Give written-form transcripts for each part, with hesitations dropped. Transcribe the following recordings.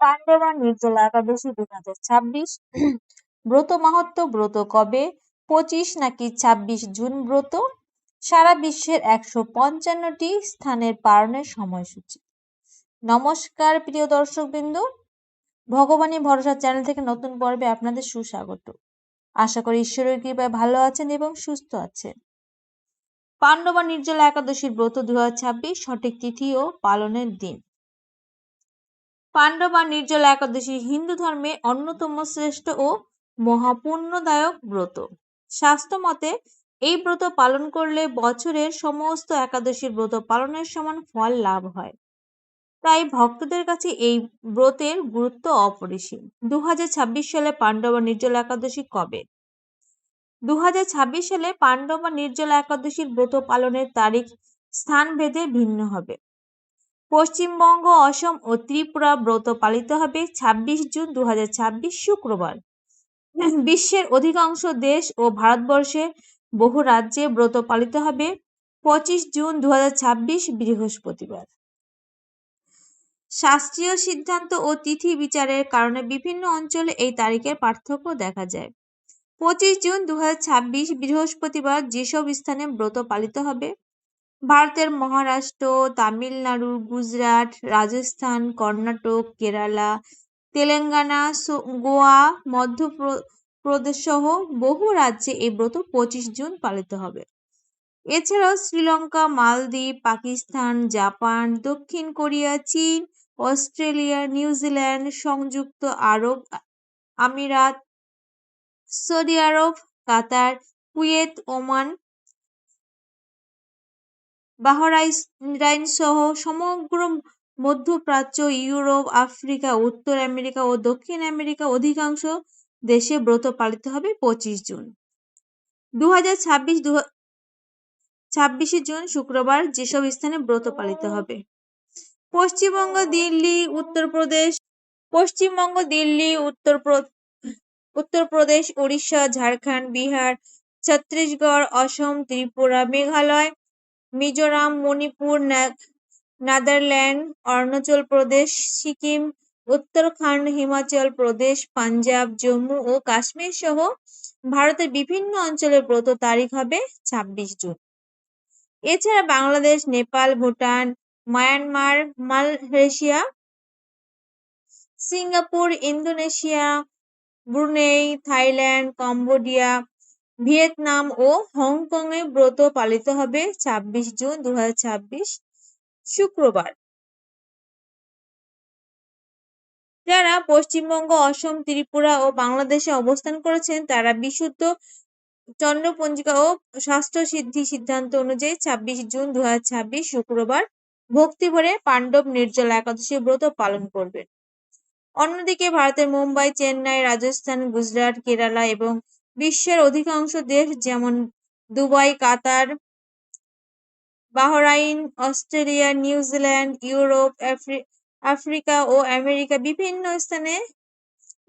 পাণ্ডবা নির্জলা একাদশী 2026। ব্রত মাহাত্ম্য। ব্রত কবে? 25 নাকি 26 জুন ব্রত। সারা বিশ্বের 155টি স্থানের পালনের সময়সূচি। নমস্কার প্রিয় দর্শকবৃন্দ, ভগবানী ভরসা চ্যানেল থেকে নতুন পর্বে আপনাদের সুস্বাগত। আশা করি ঈশ্বরের কৃপায় ভালো আছেন এবং সুস্থ আছেন। পাণ্ডবা নির্জলা একাদশীর ব্রত 2026, সঠিক তিথি ও পালনের দিন। পাণ্ডবা নির্জলা একাদশী হিন্দু ধর্মে অন্যতম শ্রেষ্ঠ ও মহাপুণ্যদায়ক ব্রত। শাস্ত্র মতে এই ব্রত পালন করলে বছরের সমস্ত একাদশীর ব্রত পালনের সমান ফল লাভ হয়। তাই ভক্তদের কাছে এই ব্রতের গুরুত্ব অপরিসীম। 2026 সালে পাণ্ডবা নির্জলা একাদশী কবে? 2026 সালে পাণ্ডবা নির্জলা একাদশীর ব্রত পালনের তারিখ স্থান ভেদে ভিন্ন হবে। পশ্চিমবঙ্গ, অসম ও ত্রিপুরা ব্রত পালিত হবে 26 জুন 2026 শুক্রবার। বিশ্বের অধিকাংশ দেশ ও ভারতবর্ষে বহু রাজ্যে ব্রত পালিত হবে 25 জুন 2026 বৃহস্পতিবার। শাস্ত্রীয় সিদ্ধান্ত ও তিথি বিচারের কারণে বিভিন্ন অঞ্চলে এই তারিখের পার্থক্য দেখা যায়। 25 জুন 2026 বৃহস্পতিবার যেসব স্থানে ব্রত পালিত হবে: ভারতের মহারাষ্ট্র, তামিলনাড়ু, গুজরাট, রাজস্থান, কর্ণাটক, কেরালা, তেলেঙ্গানা, গোয়া, মধ্যপ্রদেশ সহ বহু রাজ্যে এই ব্রত 25 জুন পালিত হবে। এছাড়াও শ্রীলঙ্কা, মালদ্বীপ, পাকিস্তান, জাপান, দক্ষিণ কোরিয়া, চীন, অস্ট্রেলিয়া, নিউজিল্যান্ড, সংযুক্ত আরব আমিরাত, সৌদি আরব, কাতার, কুয়েত, ওমান, বাহরাইন সহ সমগ্র মধ্যপ্রাচ্য, ইউরোপ, আফ্রিকা, উত্তর আমেরিকা ও দক্ষিণ আমেরিকা অধিকাংশ দেশে ব্রত পালিত হবে 25 জুন। 26 জুন শুক্রবার যেসব স্থানে ব্রত পালিত হবে: পশ্চিমবঙ্গ, দিল্লি, উত্তরপ্রদেশ, উড়িষ্যা, ঝাড়খণ্ড, বিহার, ছত্তিশগড়, অসম, ত্রিপুরা, মেঘালয়, মিজোরাম, মণিপুর, নেদারল্যান্ড, অরুণাচল প্রদেশ, সিকিম, উত্তরাখণ্ড, হিমাচল প্রদেশ, পাঞ্জাব, জম্মু ও কাশ্মীর সহ ভারতের বিভিন্ন অঞ্চলের ব্রত তারিখ হবে 26 জুন। এছাড়া Bangladesh, Nepal, Bhutan, Myanmar, Malaysia, Singapore, Indonesia, Brunei, Thailand, Cambodia, Vietnam ও হংকংয়ে ব্রত পালিত হবে 26 জুন 2026 শুক্রবার। যারা পশ্চিমবঙ্গ, অসম, ত্রিপুরা ও বাংলাদেশে অবস্থান করেছেন তারা বিশুদ্ধ চন্দ্রপঞ্জিকা ও শাস্ত্র সিদ্ধি সিদ্ধান্ত অনুযায়ী 26 জুন 2026 শুক্রবার ভক্তি ভরে পাণ্ডব নির্জলা একাদশী ব্রত পালন করবেন। অন্যদিকে ভারতের মুম্বাই, চেন্নাই, রাজস্থান, গুজরাট, কেরালা এবং বিশ্বের অধিকাংশ দেশ যেমন Dubai, Qatar, Bahrain, Australia, New Zealand, Europe, Africa ও আমেরিকা বিভিন্ন স্থানে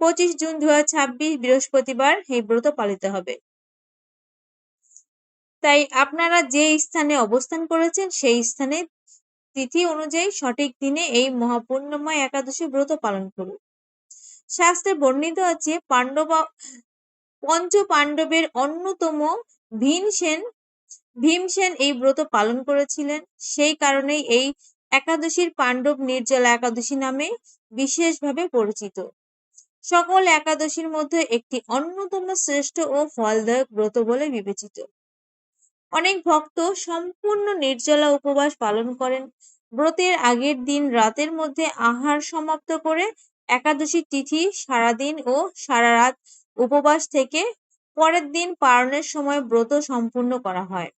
25 জুন 2026 বৃহস্পতিবার এই ব্রত পালিত হবে। তাই আপনারা যে স্থানে অবস্থান করেছেন সেই স্থানে তিথি অনুযায়ী সঠিক দিনে এই মহাপুণ্যময় একাদশী ব্রত পালন করুন। শাস্ত্রে বর্ণিত আছে পঞ্চ পাণ্ডবের অন্যতম ভীমসেন এই ব্রত পালন করেছিলেন। সেই কারণেই এই একাদশীর পাণ্ডব নির্জলা একাদশী নামে বিশেষভাবে পরিচিত। সকল একাদশীর মধ্যে একটি অন্যতম শ্রেষ্ঠ ও ফলদায়ক ব্রত বলে বিবেচিত। অনেক ভক্ত সম্পূর্ণ নির্জলা উপবাস পালন করেন। ব্রতের আগের দিন রাতের মধ্যে আহার সমাপ্ত করে একাদশী তিথি সারাদিন ও সারা রাত উপবাস থেকে পরের দিন পালনের সময় ব্রত সম্পূর্ণ করা হয়।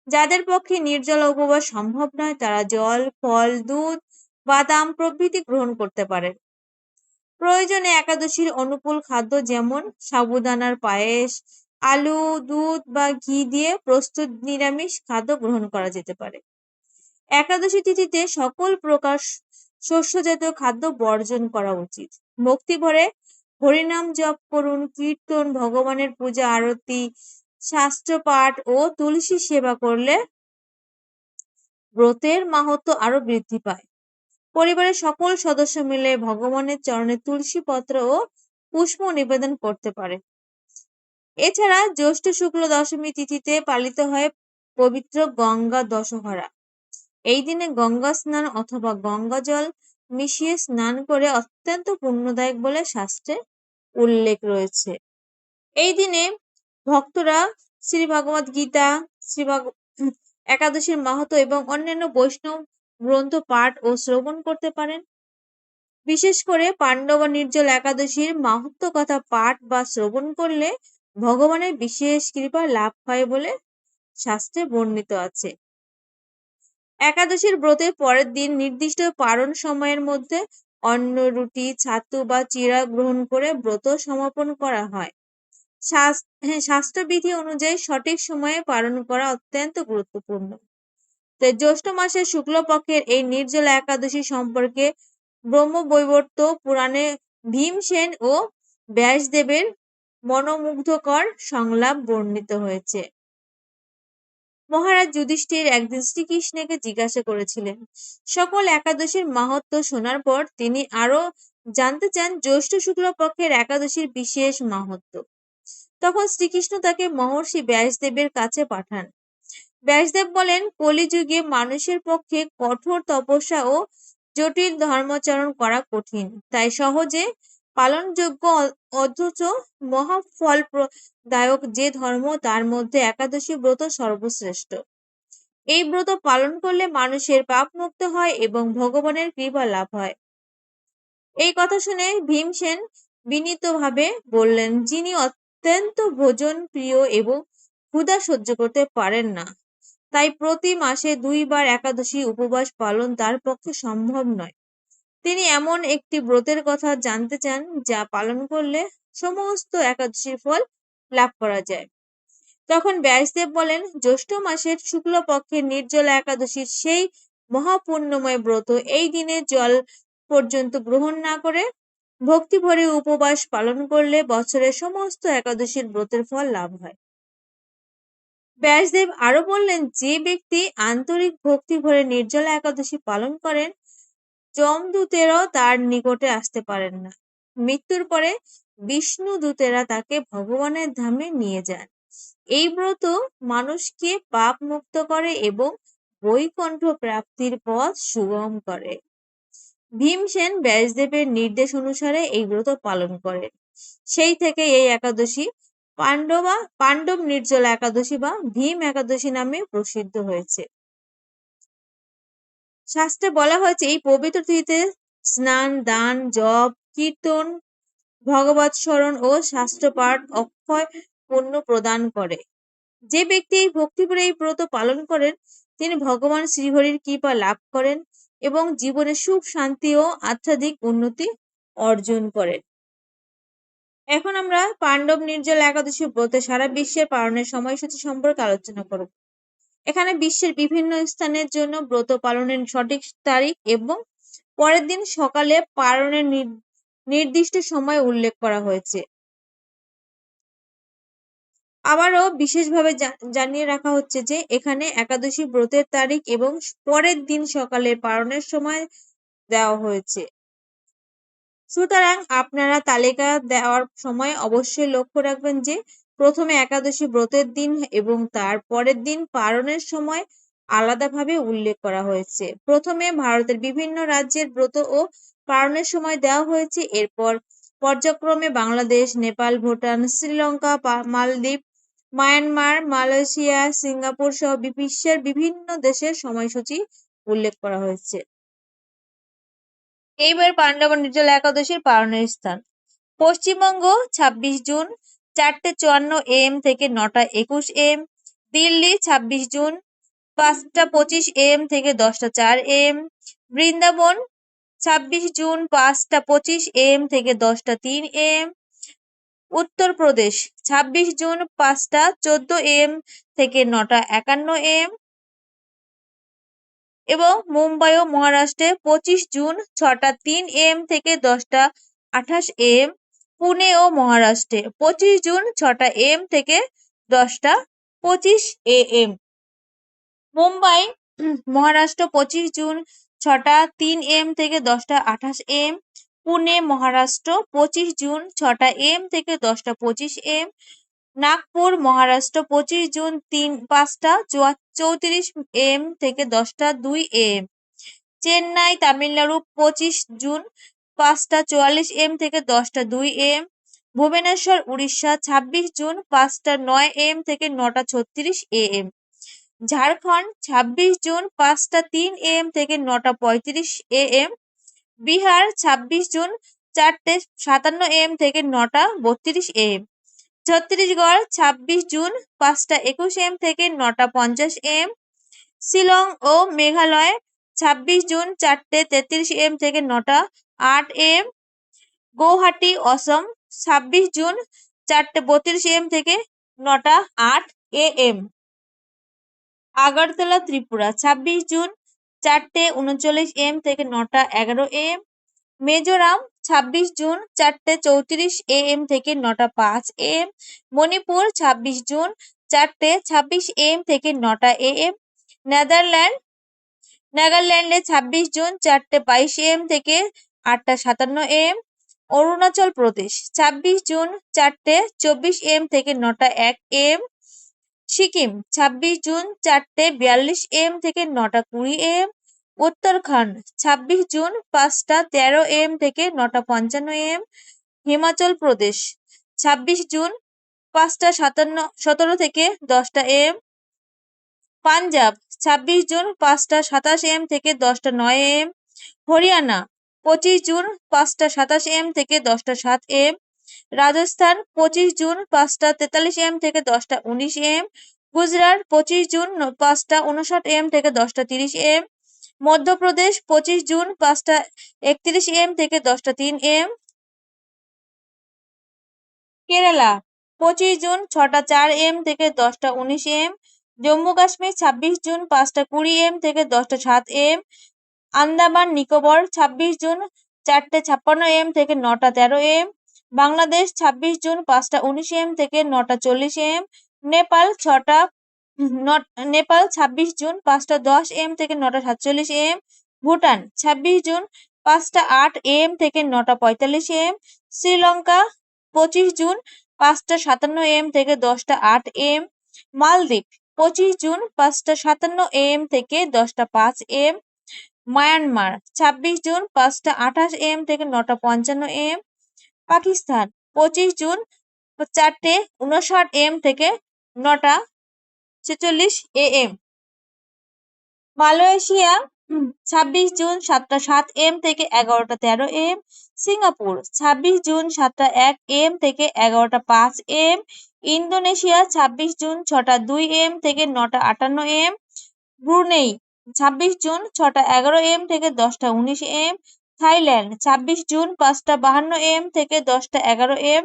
যাদের পক্ষে নির্জলা উপবাস সম্ভব নয় তারা জল, ফল, দুধ, বাদাম প্রভৃতি গ্রহণ করতে পারেন। প্রয়োজনে একাদশীর অনুকূল খাদ্য যেমন সাবুদানার পায়েস, আলু, দুধ বা ঘি দিয়ে প্রস্তুত নিরামিষ খাদ্য গ্রহণ করা যেতে পারে। একাদশী তিথিতে সকল প্রকার শস্যজাত খাদ্য বর্জন করা উচিত। ভক্তি ভরে হরিনাম জপ করুন, কীর্তন, ভগবানের পূজা আরতি, শাস্ত্র পাঠ ও তুলসী সেবা করলে ব্রতের মাহাত্ম্য আরো বৃদ্ধি পায়। পরিবারের সকল সদস্য মিলে ভগবানের চরণে তুলসী পত্র ও পুষ্প নিবেদন করতে পারে। এছাড়া জ্যৈষ্ঠ শুক্ল দশমী তিথিতে পালিত হয় পবিত্র গঙ্গা দশহরা। এই দিনে গঙ্গা স্নান অথবা গঙ্গা জল মিশিয়ে স্নান করে অত্যন্ত পুণ্যদায়ক বলে শাস্ত্রে উল্লেখ রয়েছে। এই দিনে ভক্তরা শ্রী ভগবদ গীতা, একাদশীর মাহাত্ম্য এবং অন্যান্য বৈষ্ণব গ্রন্থ পাঠ ও শ্রবণ করতে পারেন। বিশেষ করে পাণ্ডব নির্জল একাদশীর মাহাত্ম্য কথা পাঠ বা শ্রবণ করলে ভগবানের বিশেষ কৃপা লাভ হয় বলে শাস্ত্রে বর্ণিত আছে। একাদশীর ব্রতের পরের দিন নির্দিষ্ট পারণ সময়ের মধ্যে অন্ন, রুটি, ছাতু বা চিড়া গ্রহণ করে ব্রত সমাপন করা হয়। শাস্ত্রবিধি অনুযায়ী সঠিক সময়ে পালন করা অত্যন্ত গুরুত্বপূর্ণ। জ্যৈষ্ঠ মাসের শুক্লপক্ষের এই নির্জলা একাদশী সম্পর্কে ব্রহ্মবৈবর্ত পুরাণে ভীমসেন ও ব্যাসদেবের মনোমুগ্ধকর সংলাপ বর্ণিত হয়েছে। মহারাজ যুধিষ্ঠির একদিন শ্রীকৃষ্ণকে জিজ্ঞাসা করেছিলেন। সকল একাদশীর মাহাত্ম্য শোনার পর তিনি আরো জানতে চান জ্যৈষ্ঠ শুক্লপক্ষের একাদশীর বিশেষ মাহাত্ম্য। তখন শ্রীকৃষ্ণ তাকে মহর্ষি ব্যাসদেবের কাছে পাঠান। ব্যাসদেব বলেন, কলিযুগে মানুষের পক্ষে কঠোর তপস্যা ও জটিল ধর্মাচরণ করা কঠিন, তাই সহজে পালনযোগ্য অথচ মহাফলদায়ক যে ধর্ম তার মধ্যে একাদশী ব্রত সর্বশ্রেষ্ঠ। এই ব্রত পালন করলে মানুষের পাপ মুক্ত হয় এবং ভগবানের কৃপা লাভ হয়। এই কথা শুনে ভীমসেন বিনীতভাবে বললেন, যিনি অত্যন্ত ভোজন প্রিয় এবং ক্ষুধা সহ্য করতে পারেন না, তাই প্রতি মাসে 2 বার একাদশী উপবাস পালন তার পক্ষে সম্ভব নয়। তিনি এমন একটি ব্রতের কথা জানতে চান যা পালন করলে সমস্ত একাদশীর ফল লাভ করা যায়। তখন ব্যাসদেব বলেন, জ্যৈষ্ঠ মাসের শুক্লপক্ষের নির্জলা একাদশীর সেই মহাপুণ্যময় ব্রত। এই দিনে জল পর্যন্ত গ্রহণ না করে ভক্তি ভরে উপবাস পালন করলে বছরের সমস্ত একাদশীর ব্রতের ফল লাভ হয়। ব্যাসদেব আরো বললেন, যে ব্যক্তি আন্তরিক ভক্তি ভরে নির্জলা একাদশী পালন করেন, যমদূতেরাও তার নিকটে আসতে পারেন না। মৃত্যুর পরে বিষ্ণু দূতেরা তাকে ভগবানের ধামে নিয়ে যান। এই ব্রত মানুষকে পাপ মুক্ত করে এবং বৈকুণ্ঠ প্রাপ্তির পথ সুগম করে। ভীমসেন ব্যাসদেবের নির্দেশ অনুসারে এই ব্রত পালন করেন। সেই থেকে এই একাদশী পাণ্ডব নির্জলা একাদশী বা ভীম একাদশী নামে প্রসিদ্ধ হয়েছে। শাস্ত্রে বলা হয়েছে, এই পবিত্র তিথিতে স্নান, দান, জপ, কীর্তন, ভগবত স্মরণ ও শাস্ত্রপাঠ অক্ষয় পুণ্য প্রদান করে। যে ব্যক্তি এই ভক্তিভরে এই ব্রত পালন করেন, তিনি ভগবান শ্রীহরির কৃপা লাভ করেন এবং জীবনে সুখ, শান্তি ও আধ্যাত্মিক উন্নতি অর্জন করেন। এখন আমরা পাণ্ডব নির্জলা একাদশী ব্রতে সারা বিশ্বের পালনের সময়সূচি সম্পর্কে আলোচনা করব। এখানে বিশ্বের বিভিন্ন স্থানের জন্য ব্রত পালনের সঠিক তারিখ এবং পরের দিন সকালে পালনের নির্দিষ্ট সময় উল্লেখ করা হয়েছে। আবারও বিশেষভাবে জানিয়ে রাখা হচ্ছে যে এখানে একাদশী ব্রতের তারিখ এবং পরের দিন সকালে পালনের সময় দেওয়া হয়েছে। সুতরাং আপনারা তালিকা দেওয়ার সময় অবশ্যই লক্ষ্য রাখবেন যে প্রথমে একাদশী ব্রতের দিন এবং তার পরের দিন পালনের সময় আলাদাভাবে উল্লেখ করা হয়েছে। প্রথমে ভারতের বিভিন্ন রাজ্যের ব্রত ও পালনের সময় দেওয়া হয়েছে। এরপর পর্যায়ক্রমে বাংলাদেশ, নেপাল, ভুটান, শ্রীলঙ্কা, মালদ্বীপ, মায়ানমার, মালয়েশিয়া, সিঙ্গাপুর সহ বিশ্বের বিভিন্ন দেশের সময়সূচি উল্লেখ করা হয়েছে। এইবার পাণ্ডব নির্জলা একাদশীর পালনের স্থান। পশ্চিমবঙ্গ 26 জুন 4:54 AM থেকে 9:21 AM। দিল্লি 26 জুন 5:25 AM থেকে 10:04 AM। বৃন্দাবন 26 জুন 5:25 AM থেকে 10:03 AM। উত্তরপ্রদেশ 26 জুন 5:14 AM থেকে 9:51 AM এবং মুম্বাই ও মহারাষ্ট্রে 25 জুন 6:03 AM থেকে 10:28 AM। পুনে ও মহারাষ্ট্রে 25 জুন 6 AM থেকে 10:25 AM। মুম্বাই মহারাষ্ট্র 25 জুন 6টা 3 AM থেকে 10টা 28 AM। পুনে মহারাষ্ট্র 25 জুন 6টা AM থেকে 10টা 25 AM। নাগপুর মহারাষ্ট্র 25 জুন 5টা 34 AM থেকে 10টা 2 AM। চেন্নাই তামিলনাড়ু 25 জুন 5টা 44 AM থেকে 10টা 2 AM। ভুবনেশ্বর উড়িষ্যা 26 জুন 5টা 9 AM থেকে 9টা 36 AM। ঝাড়খণ্ড 26 জুন 5টা 3 AM থেকে 9টা 35 AM। বিহার 26 জুন 4টে 57 AM থেকে 9টা 32 AM। ছত্তিশগড় 26 জুন 5টা 21 AM থেকে 9টা 50 AM। শিলং ও মেঘালয় 26 জুন 4টে 33 AM থেকে 9টা 8 AM। গৌহাটি অসম 26 জুন 4টে 32 AM থেকে 9টা 8 AM। আগরতলা ত্রিপুরা 26 জুন 4টে 39 AM থেকে 9টা 11 AM। মিজোরাম 26 জুন 4টে 34 AM থেকে 9টা 5 AM। মণিপুর 26 জুন 4টে 26 AM থেকে 9টা 9 AM। নাগাল্যান্ডে 26 জুন 4টে 22 AM থেকে 8টা 57 AM। অরুণাচল প্রদেশ 26 জুন 4টে 24 AM থেকে 9টা 1 AM। সিকিম 26 জুন 4টে 42 AM থেকে 9টা 20 AM। উত্তরাখণ্ড 26 জুন 5টা 13 AM থেকে 9টা 55 AM। হিমাচল প্রদেশ 26 জুন 5টা 17 থেকে 10টা 10 AM। পাঞ্জাব 26 জুন 5টা 27 AM থেকে 10টা 9 AM। হরিয়ানা 25 জুন 5টা 27 AM থেকে 10টা 7 AM। রাজস্থান 25 জুন 5টা 43 AM থেকে 10টা 19 AM। গুজরাট 25 জুন 5টা 59 AM থেকে 10টা 30 AM। মধ্যপ্রদেশ 25 জুন 5টা 31 AM থেকে 10টা 3 AM। কেরালা 25 জুন 6টা 4 AM থেকে 10টা 19 AM। জম্মু কাশ্মীর 26 জুন 5টা 20 AM থেকে 10টা 7 AM। আন্দামান নিকোবর 26 জুন 4টে 56 AM থেকে 9টা 13 AM। বাংলাদেশ 26 জুন 5টা 19 AM থেকে 9টা 40 AM। নেপাল 26 জুন 5টা 10 AM থেকে 9টা 47 AM। ভুটান 26 জুন 5টা 8 AM থেকে 9টা 45 AM। শ্রীলঙ্কা 25 জুন 5টা 57 AM থেকে 10টা 8 AM। মালদ্বীপ 25 জুন 5টা 57 AM থেকে 10টা 5 AM। মায়ানমার 26 জুন 5টা 28 AM থেকে 9টা 55 AM। পাকিস্তান 25 জুন 4টে 59 AM থেকে 9টা 46 AM। মালয়েশিয়া 26 জুন 7টা 7 AM থেকে 11টা 13 AM। সিঙ্গাপুর 26 জুন 7টা 1 AM থেকে 11টা 5 AM। ইন্দোনেশিয়া 26 জুন 6টা 2 AM থেকে 9টা 58 AM। ব্রুনেই 26 জুন 6টা 11 AM থেকে 10টা 19 AM। থাইল্যান্ড 26 জুন 5টা 52 AM থেকে 10টা 11 AM।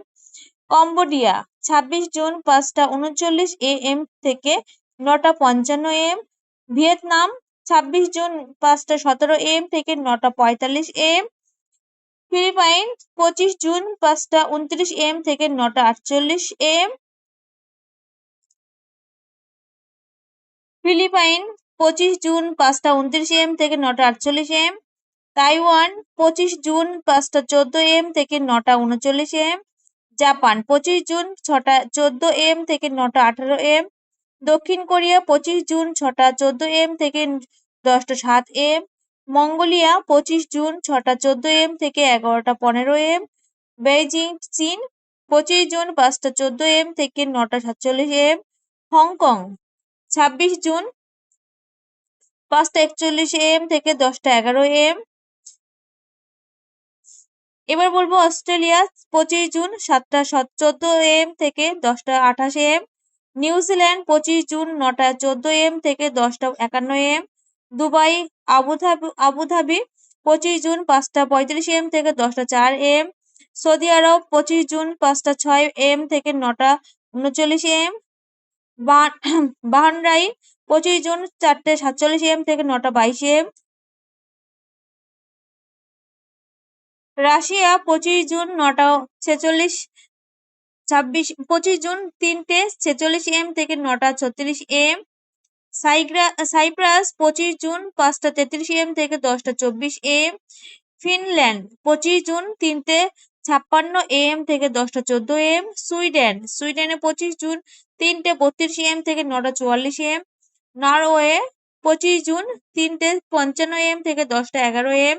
কম্বোডিয়া 26 জুন 5টা 39 AM থেকে 9টা 55 AM। ভিয়েতনাম 26 জুন 5টা 17 AM থেকে 9টা 45 AM। ফিলিপাইন 25 জুন 5টা 29 AM থেকে 9টা 48 AM। ফিলিপাইন 25 জুন 5টা 29 AM থেকে 9টা 48 AM। তাইওয়ান 25 জুন 5টা 14 AM থেকে 9টা 39 AM। জাপান 25 জুন 6টা 14 AM থেকে 9টা 18 AM। দক্ষিণ কোরিয়া 25 জুন 6টা 14 AM থেকে 10টা 7 AM। মঙ্গোলিয়া 25 জুন 6টা 14 AM থেকে 11টা 15 AM। বেইজিং চীন 25 জুন 5টা 14 AM থেকে 9টা 47 AM। হংকং 26 জুন 5টা 41 AM থেকে 10টা 11 AM। এবার বলবো অস্ট্রেলিয়া 25 জুন 7টা 14 AM থেকে 10টা 28 AM। নিউজিল্যান্ড 25 জুন 9টা 14 AM থেকে 10টা 51 AM। দুবাই আবুধাবি 25 জুন 5টা 35 AM থেকে 10টা 4 AM। সৌদি আরব 25 জুন 5টা 6 AM থেকে 9টা 39 AM। বাহরাইন 25 জুন 4টে 47 AM থেকে 9টা 22 AM। রাশিয়া 25 জুন 25 জুন 3টে 46 AM থেকে 9টা 36 AM। সাইপ্রাস 25 জুন 5টা 33 AM থেকে 10টা 24 AM। ফিনল্যান্ড 25 জুন 3টে 56 AM থেকে 10টা 14 AM। সুইডেনে 25 জুন 3টে 32 AM থেকে 9টা 44 AM। নরওয়ে 25 জুন 3টে 55 AM থেকে 10টা 11 AM।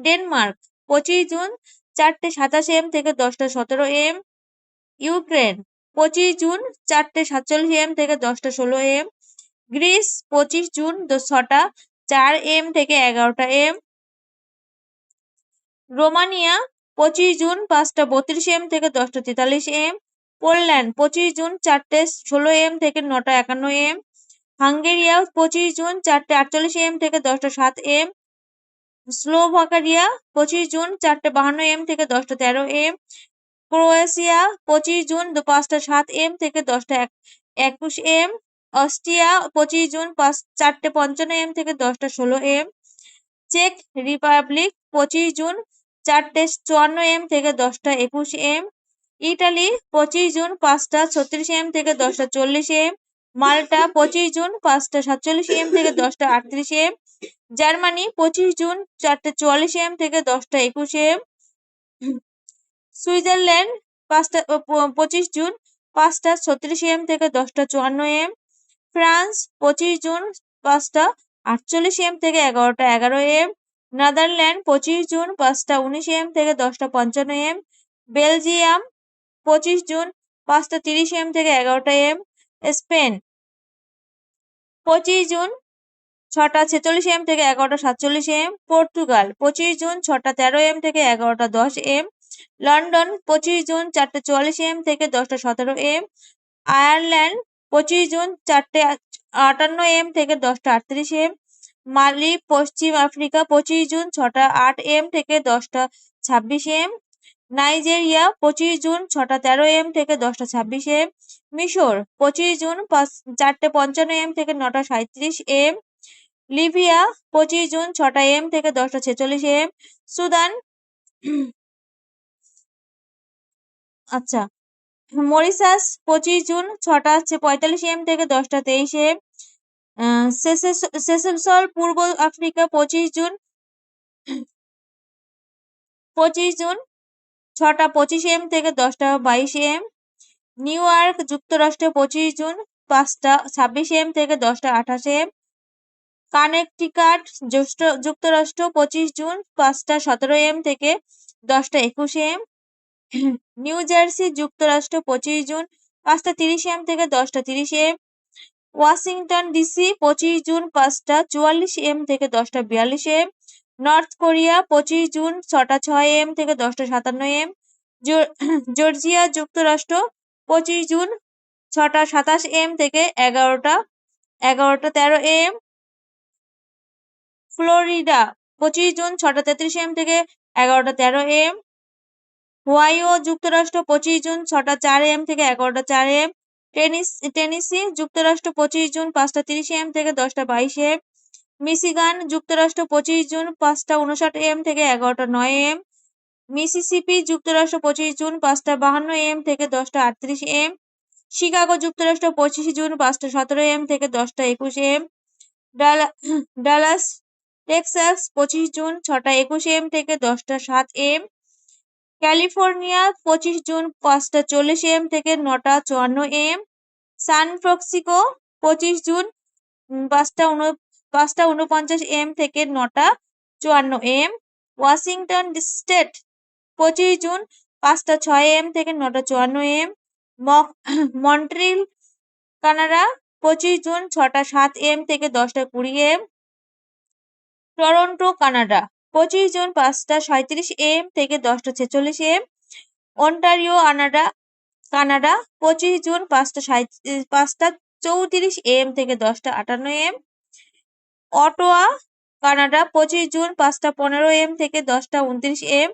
ডেনমার্ক 25 জুন 4টে 27 AM থেকে 10টা 17 AM। ইউক্রেন 25 জুন 4টে 47 AM থেকে 10টা 16 AM। গ্রিস 25 জুন 6টা 4 AM থেকে 11টা AM। রোমানিয়া 25 জুন 5টা 32 AM থেকে 10টা 43 AM। পোল্যান্ড 25 জুন 4টে 16 AM থেকে 9টা 51 AM। হাঙ্গেরিয়া 25 জুন 4টে 48 AM থেকে 10টা 7 AM। স্লোভাকিয়া 25 জুন 4টে 52 AM থেকে 10টা 13 AM। ক্রোয়েশিয়া 25 জুন 5টা 7 AM থেকে 10টা 21 AM। অস্ট্রিয়া 25 জুন 4টে 55 AM থেকে 10টা 16 AM। চেক রিপাবলিক 25 জুন 4টে 54 AM থেকে 10টা 21 AM। ইটালি 25 জুন 5টা 36 AM থেকে 10টা 40 AM। মাল্টা 25 জুন 5টা 47 AM থেকে 10টা 38 AM। জার্মানি 25 জুন 4টে 44 AM থেকে 10টা 21 AM। সুইজারল্যান্ড 25 জুন 5টা 36 AM থেকে 10টা 54 AM। ফ্রান্স 25 জুন 5টা 48 AM থেকে 11টা 11 AM। নেদারল্যান্ড 25 জুন 5টা 19 AM থেকে 10টা 55 AM। বেলজিয়াম 25 জুন 5টা 30 AM থেকে 11টা AM। স্পেন 25 জুন 6টা 46 AM থেকে 11টা 47 AM। পর্তুগাল 25 জুন 6টা 13 AM থেকে 11টা 10 AM। লন্ডন 25 জুন 4টে 44 AM থেকে 10টা 17 AM। আয়ারল্যান্ড 25 জুন 4টে 58 AM থেকে 10টা 38 AM। Money Paschim Africa 25 June 6টা 8 AM থেকে 10টা 26 AM। নাইজেরিয়া 25 জুন 6টা 13 AM থেকে 10টা 26 AM। মিশর 25 জুন 4টে 55 AM থেকে 9টা 37 AM। লিবিয়া 25 জুন 6টা AM থেকে 10টা 46 AM। সুদান আচ্ছা মরিশাস 25 জুন 6টা 45 AM থেকে 10টা 23 AM। Seychelles Purba Africa 25 June 6টা 25 AM থেকে 10টা 22 AM। নিউ ইয়র্ক যুক্তরাষ্ট্র 25 জুন 5টা 26 AM থেকে 10টা 28 AM। কানেকটিকাট যুক্তরাষ্ট্র 25 জুন 5টা 17 AM থেকে 10টা 21 AM। নিউ জার্সি যুক্তরাষ্ট্র 25 জুন 5টা 30 AM থেকে 10টা 30 AM। ওয়াশিংটন ডিসি 25 জুন 5টা 44 AM থেকে 10টা 42 AM। নর্থ কোরিয়া 25 জুন 6টা 6 AM থেকে 10টা 57 AM। জর্জিয়া যুক্তরাষ্ট্র 25 জুন 6টা 27 AM থেকে 11টা 13 AM। ফ্লোরিডা 25 জুন 6টা 33 AM থেকে 11টা 13 AM। হোয়াইও যুক্তরাষ্ট্র 25 জুন 6টা 4 AM থেকে 11টা 4 AM। টেনেসি যুক্তরাষ্ট্র 25 জুন 5টা 30 AM থেকে 10টা 22 AM। মিশিগান যুক্তরাষ্ট্র 25 জুন 5টা 59 AM থেকে 11টা 9 AM। মিসিসিপি যুক্তরাষ্ট্র 25 জুন 5টা 52 AM থেকে 10টা 38 AM। শিকাগো যুক্তরাষ্ট্র 25 জুন 5টা 17 AM থেকে 10টা 21 AM। ডালাস টেক্সাস 25 জুন 6টা 21 AM থেকে 10টা 7 AM। ক্যালিফোর্নিয়া 25 জুন 5টা 40 AM থেকে 9টা 54 AM। সান ফ্রান্সিসকো 25 জুন 5টা 49 AM থেকে 9টা 54 AM। ওয়াশিংটন স্টেট 25 জুন 5টা 6 AM থেকে 9টা 54 AM। মন্ট্রিল কানাডা 25 জুন 6টা 7 AM থেকে 10টা 20 AM। টরন্টো কানাডা 25 জুন 5টা 37 AM থেকে 10টা 46 AM। অন্টারিও কানাডা 25 জুন 5টা 34 AM থেকে 10টা 58 AM। অটোয়া কানাডা 25 জুন 5টা 15 AM থেকে 10টা 29 AM।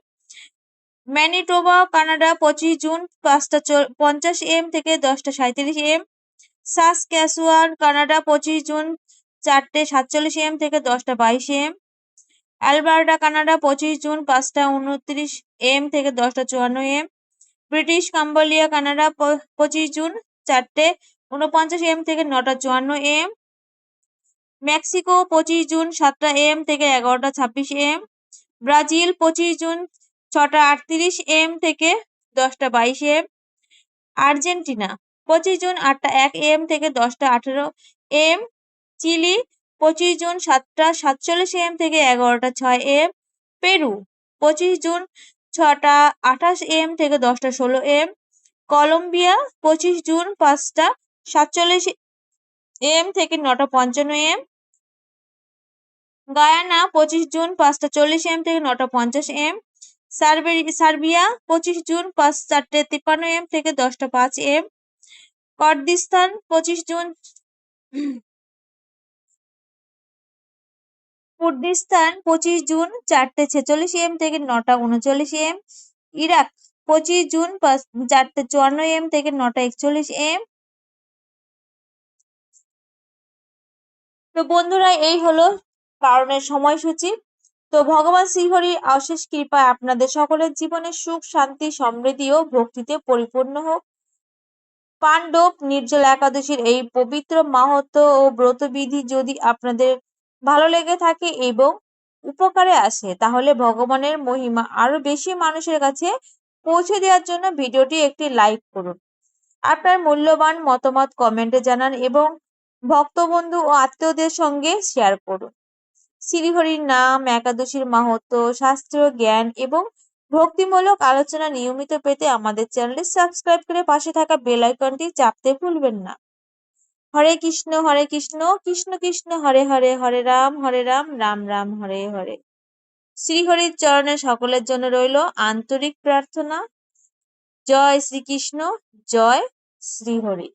ম্যানিটোবা কানাডা 25 জুন 5টা 50 AM থেকে 10টা 37 AM। সাসক্যাচুয়ান কানাডা 25 জুন 4টে 47 AM থেকে 10টা 22 AM। অ্যালবার্টা কানাডা 25 জুন 5টা 29 AM থেকে 10টা 54 AM। British Cambodia Canada 25 June 4টে 49 AM থেকে 9টা 54 AM। মেক্সিকো 25 জুন 7টা AM থেকে 11টা 26 AM। ব্রাজিল 25 জুন 6টা 38 AM থেকে 10টা 22 AM। আর্জেন্টিনা 25 জুন 8টা 1 AM থেকে 10টা 18 AM। চিলি 25 জুন 7টা 47 AM থেকে 11টা 6 AM। পেরু 25 জুন 6টা 28 AM থেকে 10টা 16 AM। কলম্বিয়া 25 জুন 5টা 47 AM থেকে 9টা 55 AM। গায়ানা 25 জুন 5টা 40 AM থেকে 9টা 50 AM। সার্বিয়া 25 জুন 4টে 53 AM থেকে 10টা 5 AM। কুর্দিস্তান 25 জুন 4টে 46 AM থেকে 9টা 39 AM। ইরাক 25 জুন 4টে 54 AM থেকে 9টা 41 AM। তো বন্ধুরা, এই হলো কারণের সময়সূচি। তো ভগবান শ্রীহরির অশেষ কৃপায় আপনাদের সকলের জীবনে সুখ, শান্তি, সমৃদ্ধি ও ভক্তিতে পরিপূর্ণ হোক। পাণ্ডব নির্জলা একাদশীর এই পবিত্র মাহাত্ম্য ও ব্রতবিধি যদি আপনাদের ভালো লেগে থাকে এবং উপকারে আসে, তাহলে ভগবানের মহিমা আরো বেশি মানুষের কাছে পৌঁছে দেওয়ার জন্য ভিডিওটি একটি লাইক করুন। আপনার মূল্যবান মতামত কমেন্টে জানান এবং ভক্তবন্ধু ও আত্মীয়দের সঙ্গে শেয়ার করুন। শ্রীহরির নাম, একাদশীর মাহাত্ম্য, শাস্ত্রীয় জ্ঞান এবং ভক্তিমূলক আলোচনা নিয়মিত পেতে আমাদের চ্যানেলটি সাবস্ক্রাইব করে পাশে থাকা বেল আইকনটি চাপতে ভুলবেন না। হরে কৃষ্ণ কৃষ্ণ কৃষ্ণ হরে হরে, হরে রাম রাম রাম হরে হরে। শ্রীহরির চরণে সকলের জন্য রইল আন্তরিক প্রার্থনা। জয় শ্রীকৃষ্ণ, জয় শ্রীহরি।